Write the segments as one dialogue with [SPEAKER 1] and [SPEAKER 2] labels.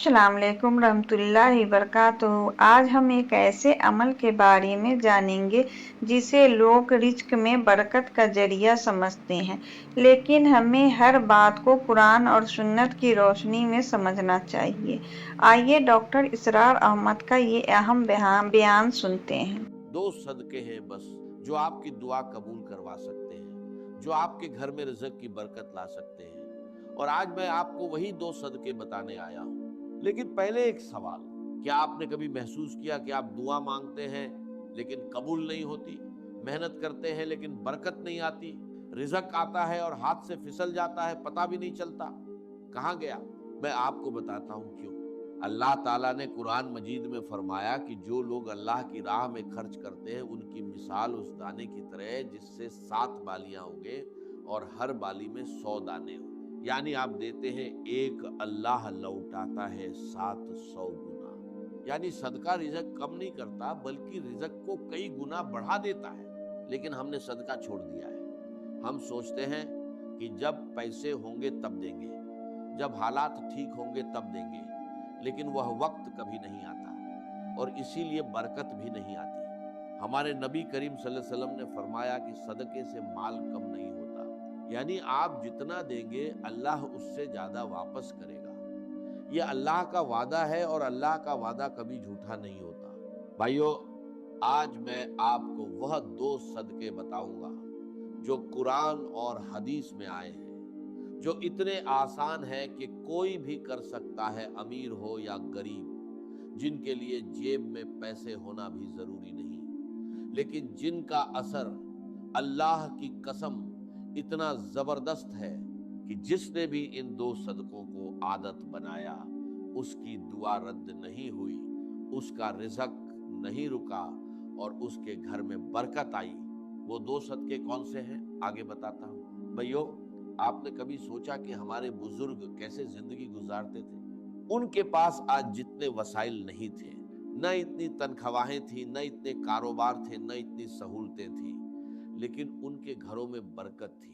[SPEAKER 1] अस्सलाम वालेकुम रहमतुल्लाहि वबरकातुहू। आज हम एक ऐसे अमल के बारे में जानेंगे जिसे लोग रिज्क में बरकत का जरिया समझते हैं, लेकिन हमें हर बात को कुरान और सुन्नत की रोशनी में समझना चाहिए। आइए डॉक्टर इसरार अहमद का ये अहम बयान सुनते हैं।
[SPEAKER 2] दो सदके हैं बस जो आपकी दुआ कबूल करवा सकते हैं, जो आपके घर में रिज़्क की बरकत ला सकते हैं। और आज मैं आपको वही दो सदके बताने आया हूँ। लेकिन पहले एक सवाल, क्या आपने कभी महसूस किया कि आप दुआ मांगते हैं लेकिन कबूल नहीं होती, मेहनत करते हैं लेकिन बरकत नहीं आती, रिज़्क आता है और हाथ से फिसल जाता है, पता भी नहीं चलता कहाँ गया? मैं आपको बताता हूँ क्यों। अल्लाह ताला ने कुरान मजीद में फरमाया कि जो लोग अल्लाह की राह में खर्च करते हैं उनकी मिसाल उस दाने की तरह है जिससे 7 बालियां उगे और हर बाली में 100 दाने हो। यानी आप देते हैं एक, अल्लाह लौटाता है 700 गुना। यानी सदका रिज़्क कम नहीं करता बल्कि रिज़्क को कई गुना बढ़ा देता है। लेकिन हमने सदका छोड़ दिया है। हम सोचते हैं कि जब पैसे होंगे तब देंगे, जब हालात ठीक होंगे तब देंगे, लेकिन वह वक्त कभी नहीं आता और इसीलिए बरकत भी नहीं आती। हमारे नबी करीम सल्लल्लाहु अलैहि वसल्लम ने फरमाया कि सदके से माल कम नहीं होता, यानी आप जितना देंगे अल्लाह उससे ज्यादा वापस करेगा। यह अल्लाह का वादा है और अल्लाह का वादा कभी झूठा नहीं होता। भाइयों, आज मैं आपको वह दो सदके बताऊंगा जो कुरान और हदीस में आए हैं, जो इतने आसान है कि कोई भी कर सकता है, अमीर हो या गरीब, जिनके लिए जेब में पैसे होना भी जरूरी नहीं, लेकिन जिनका असर अल्लाह की कसम इतना जबरदस्त है कि जिसने भी इन दो सदकों को आदत बनाया उसकी दुआ रद्द नहीं हुई, उसका रिज़्क नहीं रुका और उसके घर में बरकत आई। वो दो सदके कौन से हैं आगे बताता हूँ। भाइयों, आपने कभी सोचा कि हमारे बुजुर्ग कैसे जिंदगी गुजारते थे? उनके पास आज जितने वसाइल नहीं थे, न इतनी तनख्वाहें थी, न इतने कारोबार थे, न इतनी सहूलतें थी, लेकिन उनके घरों में बरकत थी।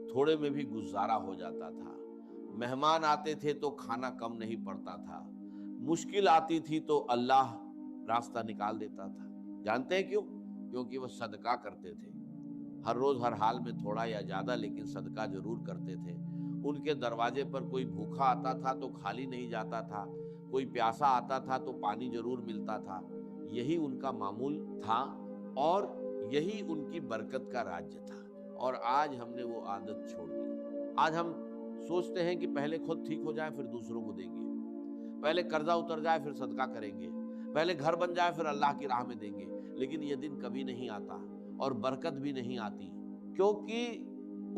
[SPEAKER 2] थोड़े में भी गुजारा हो जाता था। मेहमान आते थे तो खाना कम नहीं पड़ता था। मुश्किल आती थी तो अल्लाह रास्ता निकाल देता था। जानते हैं क्यों? क्योंकि वो सदका करते थे। हर रोज हर हाल में थोड़ा या ज्यादा, लेकिन सदका जरूर करते थे। उनके दरवाजे पर कोई भूखा आता था तो खाली नहीं जाता था, कोई प्यासा आता था तो पानी जरूर मिलता था। यही उनका मामूल था और यही उनकी बरकत का राज्य था। और आज हमने वो आदत छोड़ दी। आज हम सोचते हैं कि पहले खुद ठीक हो जाए फिर दूसरों को देंगे, पहले कर्जा उतर जाए फिर सदका करेंगे, पहले घर बन जाए फिर अल्लाह की राह में देंगे। लेकिन ये दिन कभी नहीं आता और बरकत भी नहीं आती, क्योंकि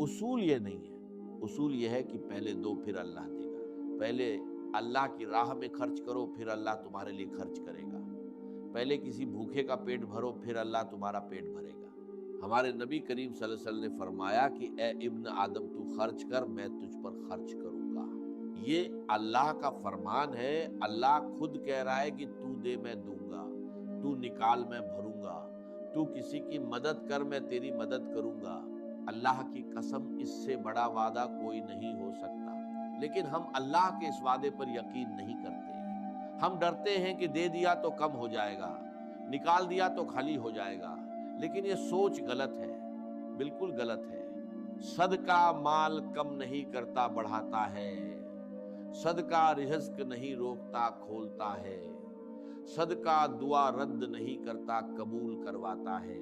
[SPEAKER 2] उसूल ये नहीं है। उसूल ये है कि पहले दो फिर अल्लाह देगा। पहले अल्लाह की राह में खर्च करो फिर अल्लाह तुम्हारे लिए खर्च करेगा। पहले किसी भूखे का पेट भरो फिर अल्लाह तुम्हारा पेट भरेगा। हमारे नबी करीम सल्लल्लाहु अलैहि वसल्लम ने फरमाया कि ए इब्न आदम, तू खर्च कर, मैं तुझ पर खर्च करूंगा। ये अल्लाह का फरमान है। अल्लाह खुद कह रहा है कि तू दे मैं दूंगा, तू निकाल मैं भरूंगा, तू किसी की मदद कर मैं तेरी मदद करूंगा। अल्लाह की कसम, इससे बड़ा वादा कोई नहीं हो सकता। लेकिन हम अल्लाह के इस वादे पर यकीन नहीं करते। हम डरते हैं कि दे दिया तो कम हो जाएगा, निकाल दिया तो खाली हो जाएगा। लेकिन ये सोच गलत है, बिल्कुल गलत है। सदका माल कम नहीं करता, बढ़ाता है। सदका रिज़्क नहीं रोकता, खोलता है। सदका दुआ रद्द नहीं करता, कबूल करवाता है।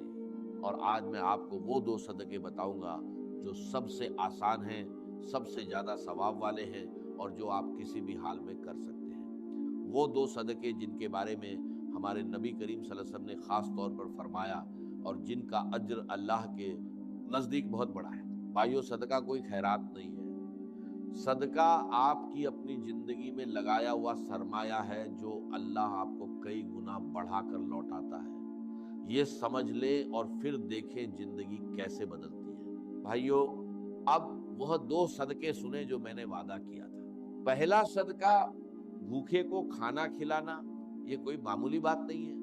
[SPEAKER 2] और आज मैं आपको वो दो सदके बताऊंगा जो सबसे आसान हैं, सबसे ज्यादा सवाब वाले हैं और जो आप किसी भी हाल में कर सकते हैं। वो दो सदके जिनके बारे में हमारे नबी करीम सल्लल्लाहु अलैहि वसल्लम ने खास तौर पर फरमाया और जिनका अज्र अल्लाह के नजदीक बहुत बड़ा है। भाइयों, सदका कोई खैरात नहीं है। सदका आपकी अपनी जिंदगी में लगाया हुआ सरमाया है जो अल्लाह आपको कई गुना बढ़ाकर लौटाता है। ये समझ ले और फिर देखें जिंदगी कैसे बदलती है। भाइयों, अब वह दो सदके सुने जो मैंने वादा किया था। पहला सदका, भूखे को खाना खिलाना। ये कोई मामूली बात नहीं है।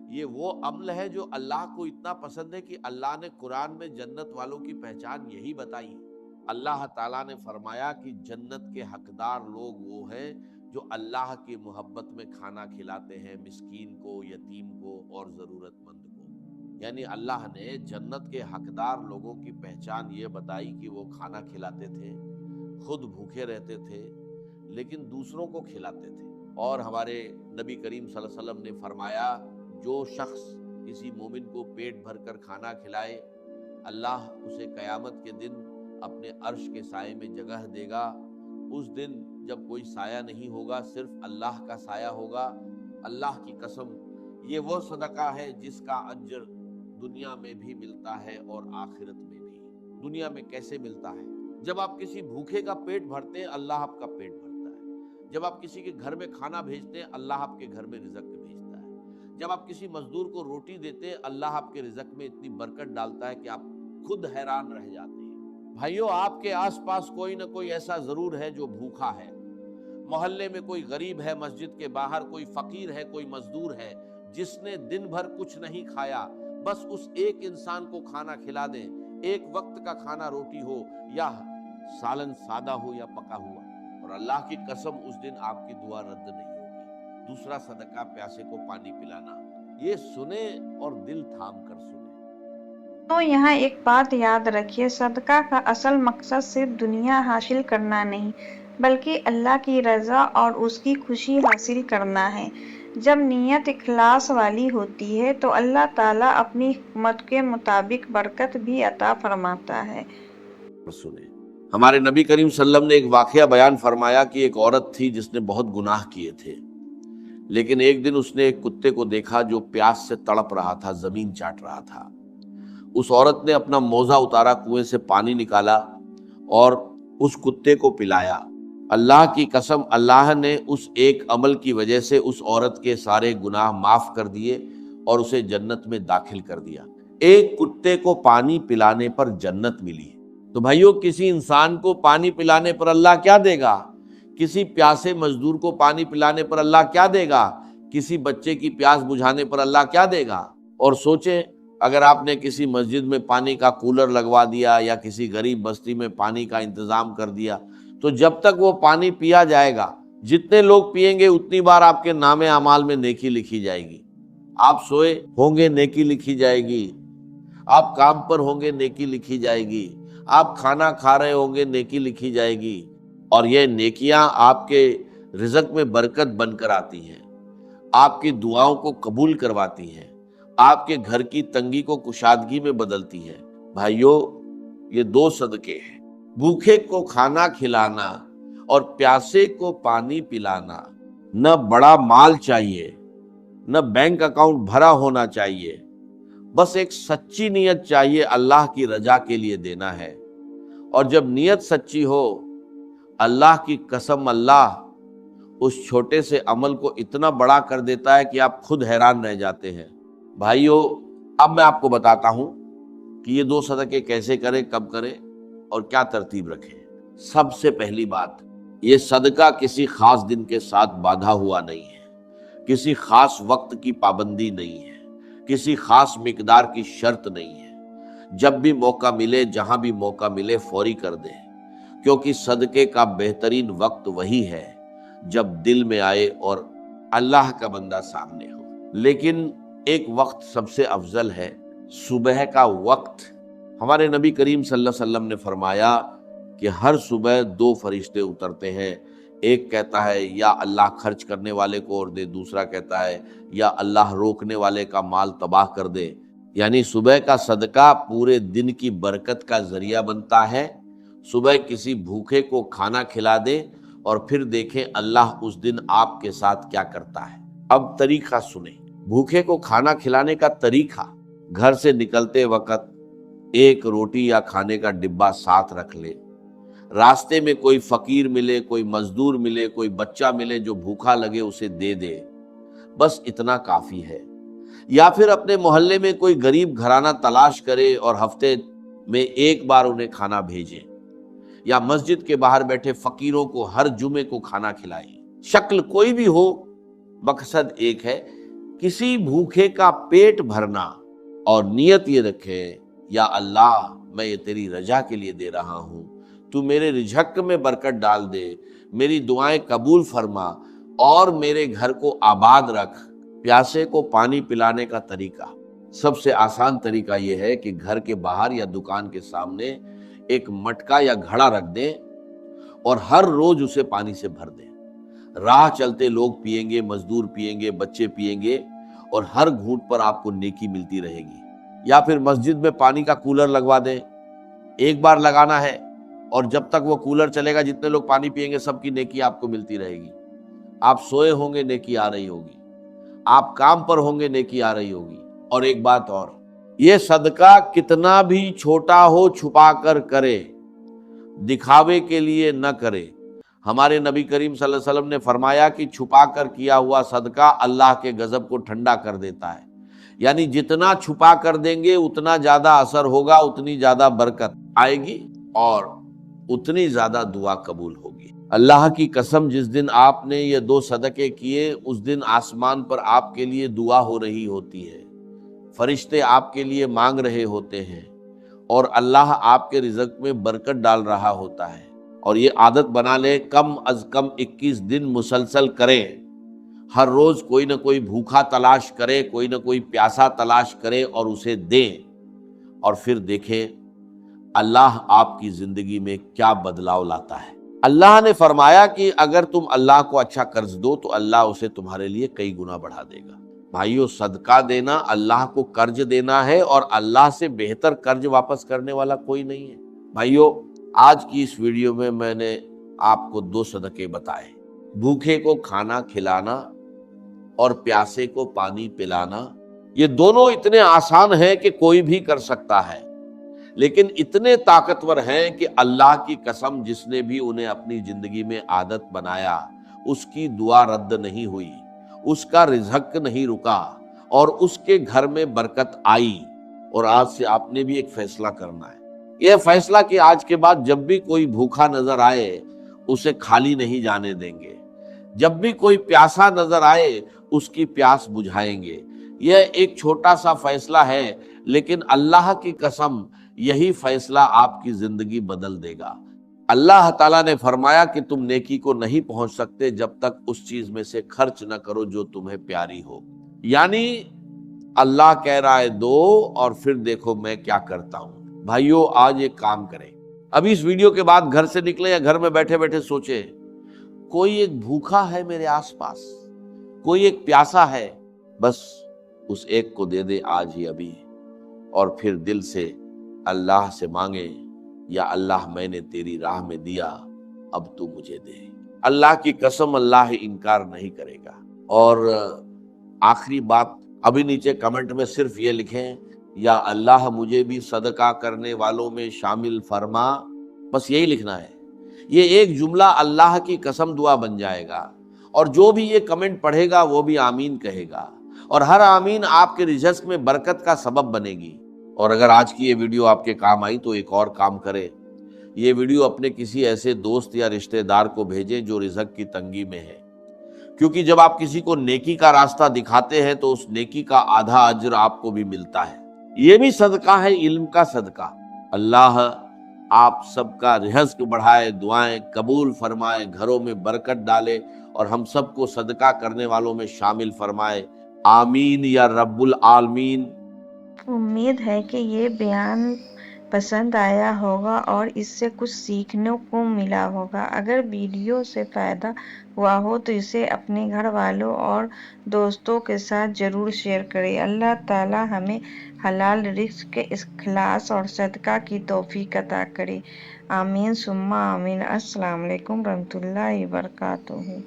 [SPEAKER 2] ये वो अमल है जो अल्लाह को इतना पसंद है कि अल्लाह ने कुरान में जन्नत वालों की पहचान यही बताई। अल्लाह ताला ने फरमाया कि जन्नत के हकदार लोग वो हैं जो अल्लाह की मोहब्बत में खाना खिलाते हैं मिस्कीन को, यतीम को और ज़रूरतमंद को। यानी अल्लाह ने जन्नत के हकदार लोगों की पहचान ये बताई कि वो खाना खिलाते थे, खुद भूखे रहते थे, लेकिन दूसरों को खिलाते थे। और हमारे नबी करीम सल्लल्लाहु अलैहि वसल्लम ने फरमाया, जो शख्स किसी मोमिन को पेट भरकर खाना खिलाए, अल्लाह उसे क़यामत के दिन अपने अर्श के साए में जगह देगा। उस दिन जब कोई साया नहीं होगा, सिर्फ अल्लाह का साया होगा। अल्लाह की कसम, ये वो सदका है जिसका अज्र दुनिया में भी मिलता है और आखिरत में भी। दुनिया में कैसे मिलता है? जब आप किसी भूखे का पेट भरते हैं, अल्लाह आपका पेट भरता है। जब आप किसी के घर में खाना भेजते हैं, अल्लाह आपके घर में रिज़्क़ भेजता है। जब आप किसी मजदूर को रोटी देते हैं, अल्लाह आपके रिज़्क़ में इतनी बरकत डालता है कि आप खुद हैरान रह जाते हैं। भाइयों, आपके आसपास कोई ना कोई ऐसा जरूर है जो भूखा है। मोहल्ले में कोई गरीब है, मस्जिद के बाहर कोई फकीर है, कोई मजदूर है जिसने दिन भर कुछ नहीं खाया। बस उस एक इंसान को खाना खिला दें, एक वक्त का खाना, रोटी हो या सालन सादा हो या पका हुआ, और अल्लाह की कसम उस दिन आपकी दुआ रद्द नहीं होगी। दूसरा सदका प्यासे को पानी पिलाना। ये सुने और दिल थाम कर सुने।
[SPEAKER 1] तो यहाँ एक बात याद रखिए, सदका का असल मकसद सिर्फ दुनिया हासिल करना नहीं, बल्कि अल्लाह की रज़ा और उसकी खुशी हासिल करना है। जब नीयत इखलास वाली होती है तो अल्लाह ताला अपनी हिकमत के मुताबिक बरकत भी अता फरमाता है।
[SPEAKER 2] सुने, हमारे नबी करीम सल्लल्लाहु अलैहि वसल्लम ने एक वाकया बयान फरमाया कि एक औरत थी जिसने बहुत गुनाह किए थे, लेकिन एक दिन उसने एक कुत्ते को देखा जो प्यास से तड़प रहा था, जमीन चाट रहा था। उस औरत ने अपना मोजा उतारा, कुएं से पानी निकाला और उस कुत्ते को पिलाया। अल्लाह की कसम, अल्लाह ने उस एक अमल की वजह से उस औरत के सारे गुनाह माफ कर दिए और उसे जन्नत में दाखिल कर दिया। एक कुत्ते को पानी पिलाने पर जन्नत मिली। तो भाइयों, किसी इंसान को पानी पिलाने पर अल्लाह क्या देगा? किसी प्यासे मजदूर को पानी पिलाने पर अल्लाह क्या देगा? किसी बच्चे की प्यास बुझाने पर अल्लाह क्या देगा? और सोचें, अगर आपने किसी मस्जिद में पानी का कूलर लगवा दिया या किसी गरीब बस्ती में पानी का इंतजाम कर दिया, तो जब तक वो पानी पिया जाएगा, जितने लोग पिएंगे उतनी बार आपके नामे अमाल में नेकी लिखी जाएगी। आप सोए होंगे, नेकी लिखी जाएगी। आप काम पर होंगे, नेकी लिखी जाएगी। आप खाना खा रहे होंगे, नेकी लिखी जाएगी। और ये नेकियां आपके रिज़्क़ में बरकत बनकर आती हैं, आपकी दुआओं को कबूल करवाती हैं, आपके घर की तंगी को कुशादगी में बदलती है। भाइयों, ये दो सदके हैं, भूखे को खाना खिलाना और प्यासे को पानी पिलाना। न बड़ा माल चाहिए, न बैंक अकाउंट भरा होना चाहिए, बस एक सच्ची नीयत चाहिए, अल्लाह की रजा के लिए देना है। और जब नीयत सच्ची हो, अल्लाह की कसम, अल्लाह उस छोटे से अमल को इतना बड़ा कर देता है कि आप खुद हैरान रह जाते हैं। भाइयों, अब मैं आपको बताता हूं कि ये दो सदके कैसे करें, कब करें और क्या तरतीब रखें। सबसे पहली बात, ये सदका किसी खास दिन के साथ बांधा हुआ नहीं है, किसी खास वक्त की पाबंदी नहीं है, किसी खास मिकदार की शर्त नहीं है। जब भी मौका मिले, जहां भी मौका मिले, फौरी कर दें, क्योंकि सदके का बेहतरीन वक्त वही है जब दिल में आए और अल्लाह का बंदा सामने हो। लेकिन एक वक्त सबसे अफजल है, सुबह का वक्त। हमारे नबी करीम सल्लल्लाहु अलैहि वसल्लम ने फरमाया कि हर सुबह दो फरिश्ते उतरते हैं। एक कहता है या अल्लाह खर्च करने वाले को और दे, दूसरा कहता है या अल्लाह रोकने वाले का माल तबाह कर दे। यानी सुबह का सदका पूरे दिन की बरकत का जरिया बनता है। सुबह किसी भूखे को खाना खिला दे और फिर देखें अल्लाह उस दिन आपके साथ क्या करता है। अब तरीका सुने, भूखे को खाना खिलाने का तरीका, घर से निकलते वक्त एक रोटी या खाने का डिब्बा साथ रख ले। रास्ते में कोई फकीर मिले, कोई मजदूर मिले, कोई बच्चा मिले जो भूखा लगे, उसे दे दे, बस इतना काफी है। या फिर अपने मोहल्ले में कोई गरीब घराना तलाश करे और हफ्ते में एक बार उन्हें खाना भेजे, या मस्जिद के बाहर बैठे फकीरों को हर जुमे को खाना खिलाए। शक्ल कोई भी हो, मकसद एक है, किसी भूखे का पेट भरना, और नियत ये रखे, या अल्लाह मैं ये तेरी रजा के लिए दे रहा हूं, तू मेरे रिज़्क़ में बरकत डाल दे, मेरी दुआएं कबूल फरमा और मेरे घर को आबाद रख। प्यासे को पानी पिलाने का तरीका, सबसे आसान तरीका यह है कि घर के बाहर या दुकान के सामने एक मटका या घड़ा रख दें और हर रोज उसे पानी से भर दें। राह चलते लोग पिएंगे, मजदूर पिएंगे, बच्चे पिएंगे और हर घूंट पर आपको नेकी मिलती रहेगी। या फिर मस्जिद में पानी का कूलर लगवा दें, एक बार लगाना है और जब तक वो कूलर चलेगा जितने लोग पानी पिएंगे सबकी नेकी आपको मिलती रहेगी। आप सोए होंगे, नेकी आ रही होगी, आप काम पर होंगे, नेकी आ रही होगी। और एक बात और, ये सदका कितना भी छोटा हो छुपा कर करे, दिखावे के लिए न करे। हमारे नबी करीम सल्लल्लाहु अलैहि वसल्लम ने फरमाया कि छुपा कर किया हुआ सदका अल्लाह के गजब को ठंडा कर देता है। यानी जितना छुपा कर देंगे उतना ज्यादा असर होगा, उतनी ज्यादा बरकत आएगी और उतनी ज्यादा दुआ कबूल होगी। अल्लाह की कसम, जिस दिन आपने ये 2 सदके किए उस दिन आसमान पर आपके लिए दुआ हो रही होती है, फरिश्ते आपके लिए मांग रहे होते हैं और अल्लाह आपके रिज़्क में बरकत डाल रहा होता है। और ये आदत बना ले, कम अज कम 21 दिन मुसलसल करें। हर रोज कोई ना कोई भूखा तलाश करे, कोई ना कोई प्यासा तलाश करे और उसे दें, और फिर देखें अल्लाह आपकी जिंदगी में क्या बदलाव लाता है। अल्लाह ने फरमाया कि अगर तुम अल्लाह को अच्छा कर्ज दो तो अल्लाह उसे तुम्हारे लिए कई गुना बढ़ा देगा। भाइयों, सदका देना अल्लाह को कर्ज देना है और अल्लाह से बेहतर कर्ज वापस करने वाला कोई नहीं है। भाइयों, आज की इस वीडियो में मैंने आपको 2 सदके बताए, भूखे को खाना खिलाना और प्यासे को पानी पिलाना। ये दोनों इतने आसान हैं कि कोई भी कर सकता है, लेकिन इतने ताकतवर हैं कि अल्लाह की कसम, जिसने भी उन्हें अपनी जिंदगी में आदत बनाया उसकी दुआ रद्द नहीं हुई, उसका रिज़्क नहीं रुका और उसके घर में बरकत आई। और आज से आपने भी एक फैसला करना है, यह फैसला कि आज के बाद जब भी कोई भूखा नजर आए उसे खाली नहीं जाने देंगे, जब भी कोई प्यासा नजर आए उसकी प्यास बुझाएंगे। यह एक छोटा सा फैसला है, लेकिन अल्लाह की कसम यही फैसला आपकी जिंदगी बदल देगा। अल्लाह ताला ने फरमाया कि तुम नेकी को नहीं पहुंच सकते जब तक उस चीज में से खर्च न करो जो तुम्हें प्यारी हो। यानी अल्लाह कह रहा है दो और फिर देखो मैं क्या करता हूं। भाइयों, आज एक काम करें, अभी इस वीडियो के बाद घर से निकले या घर में बैठे बैठे सोचे, कोई एक भूखा है मेरे आसपास, कोई एक प्यासा है, बस उस एक को दे दे आज ही अभी, और फिर दिल से अल्लाह से मांगे, या अल्लाह मैंने तेरी राह में दिया, अब तू मुझे दे। अल्लाह की कसम, अल्लाह इनकार नहीं करेगा। और आखिरी बात, अभी नीचे कमेंट में सिर्फ ये लिखें, या अल्लाह मुझे भी सदका करने वालों में शामिल फरमा, बस यही लिखना है। ये एक जुमला अल्लाह की कसम दुआ बन जाएगा और जो भी ये कमेंट पढ़ेगा वो भी आमीन कहेगा और हर आमीन आपके रिज़्क में बरकत का सबब बनेगी। और अगर आज की ये वीडियो आपके काम आई तो एक और काम करें, ये वीडियो अपने किसी ऐसे दोस्त या रिश्तेदार को भेजें जो रिज़्क की तंगी में है, क्योंकि जब आप किसी को नेकी का रास्ता दिखाते हैं तो उस नेकी का आधा अज्र आपको भी मिलता है। ये भी सदका है, इल्म का सदका। अल्लाह आप सबका रिज़्क बढ़ाए, दुआएं कबूल फरमाए, घरों में बरकत डाले और हम सबको सदका करने वालों में शामिल फरमाए। आमीन या रब्बुल आलमीन।
[SPEAKER 1] उम्मीद है कि ये बयान पसंद आया होगा और इससे कुछ सीखने को मिला होगा। अगर वीडियो से फ़ायदा हुआ हो तो इसे अपने घर वालों और दोस्तों के साथ ज़रूर शेयर करें। अल्लाह ताला हमें हलाल रिज़्क, इखलास और सदका की तौफीक अता करे। आमीन सुम्मा आमीन। अस्सलाम वालेकुम रहमतुल्लाहि व बरकातुहू।